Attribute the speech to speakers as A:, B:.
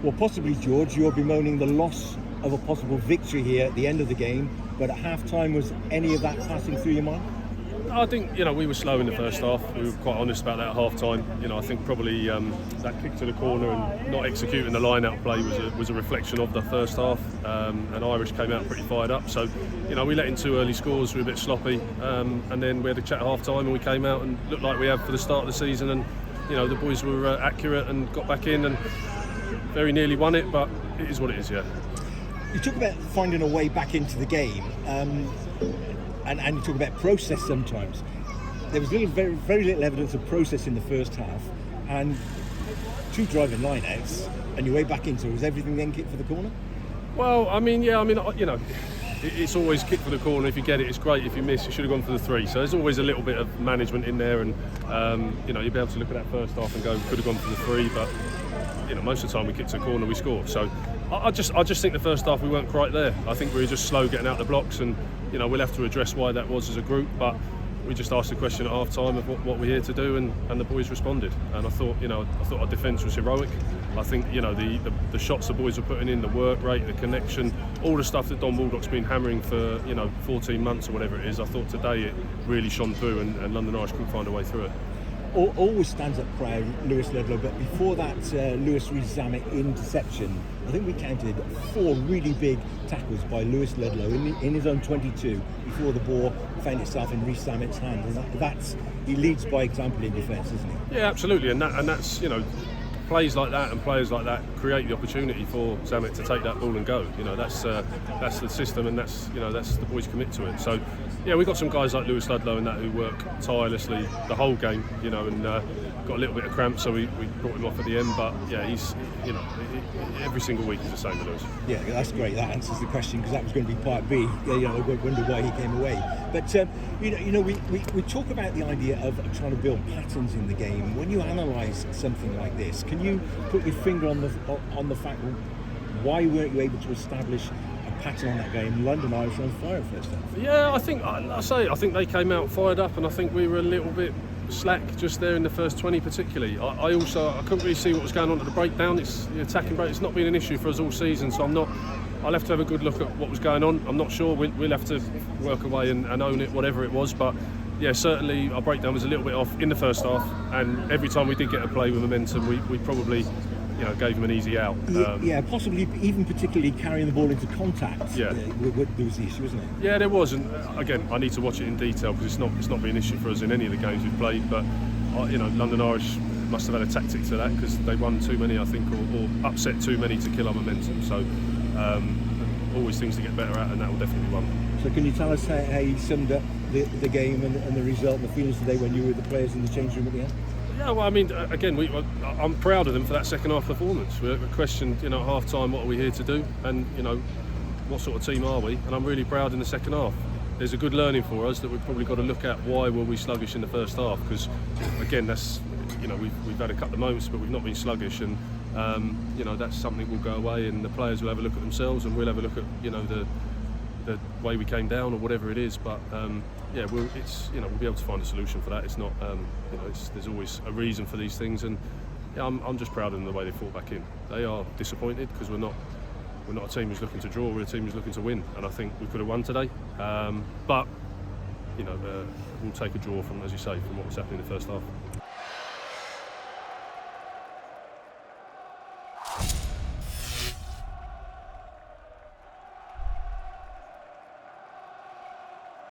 A: Well, possibly, George, you're bemoaning the loss of a possible victory here at the end of the game, but at half-time, was any of that passing through your mind?
B: I think, we were slow in the first half. We were quite honest about that at half-time. I think probably that kick to the corner and not executing the line-out play was a reflection of the first half. And Irish came out pretty fired up. So, we let in 2 early scores. We were a bit sloppy. And then we had a chat at half-time and we came out and looked like we have for the start of the season. And, the boys were accurate and got back in and very nearly won it. But it is what it is, yeah.
A: You talk about finding a way back into the game. And you talk about process sometimes. There was very little evidence of process in the first half, and 2 driving line-outs, and your way back into it. Was everything then kicked for the corner?
B: Well, it's always kick for the corner. If you get it, it's great. If you miss, you should have gone for the 3. So there's always a little bit of management in there, and you'll be able to look at that first half and go, could have gone for the 3, but most of the time we kick to the corner, we score. So I just think the first half we weren't quite there. I think we were just slow getting out the blocks, and we'll have to address why that was as a group, but we just asked the question at half time of what we're here to do, and the boys responded. And I thought our defence was heroic. I think the shots the boys were putting in, the work rate, the connection, all the stuff that Don Waldock's been hammering for 14 months or whatever it is. I thought today it really shone through, and London Irish couldn't find a way through it.
A: Always stands up proud, Lewis Ludlow, but before that Lewis Rees-Zammit interception, I think we counted 4 really big tackles by Lewis Ludlow in his own 22 before the ball found itself in Rees-Zammit's hand, and he leads by example in defence, isn't he?
B: Yeah, absolutely, and that's plays like that and players like that create the opportunity for Zammit to take that ball and go. That's the system, and that's the boys commit to it. So yeah, we've got some guys like Lewis Ludlow and that who work tirelessly the whole game, and got a little bit of cramp, so we brought him off at the end. But yeah, he's every single week he's the same with us.
A: Yeah, that's great. That answers the question, because that was going to be part B. I wonder why he came away. But we talk about the idea of trying to build patterns in the game. When you analyse something like this, can you put your finger on the fact, why weren't you able to establish a pattern on that game? London Irish on fire first half.
B: Yeah, I think they came out fired up, and I think we were a little bit slack just there in the first 20 particularly. I couldn't really see what was going on at the breakdown. It's the attacking break. It's not been an issue for us all season, so I'll have to have a good look at what was going on. I'm not sure. We'll have to work away and own it, whatever it was. But yeah, certainly our breakdown was a little bit off in the first half, and every time we did get a play with momentum, we probably gave him an easy out.
A: Yeah, possibly even particularly carrying the ball into contact.
B: Yeah,
A: there was the issue, wasn't it?
B: Yeah, there was, and again, I need to watch it in detail, because it's not been an issue for us in any of the games we've played. But London Irish must have had a tactic to that, because they won too many, I think, or upset too many to kill our momentum. So always things to get better at, and that will definitely be one.
A: So can you tell us how you summed up the game and the result and the feelings today when you were with the players in the change room at the end?
B: Yeah, well, again, I'm proud of them for that second half performance. We questioned, at half time, what are we here to do, and what sort of team are we? And I'm really proud in the second half. There's a good learning for us that we've probably got to look at. Why were we sluggish in the first half? Because again, that's we've had a couple of moments, but we've not been sluggish, and that's something will go away, and the players will have a look at themselves, and we'll have a look at the way we came down or whatever it is. But we'll be able to find a solution for that. It's not there's always a reason for these things, and yeah, I'm just proud of them the way they fought back in. They are disappointed because we're not a team who's looking to draw. We're a team who's looking to win, and I think we could have won today. But we'll take a draw from, as you say, from what was happening in the first half.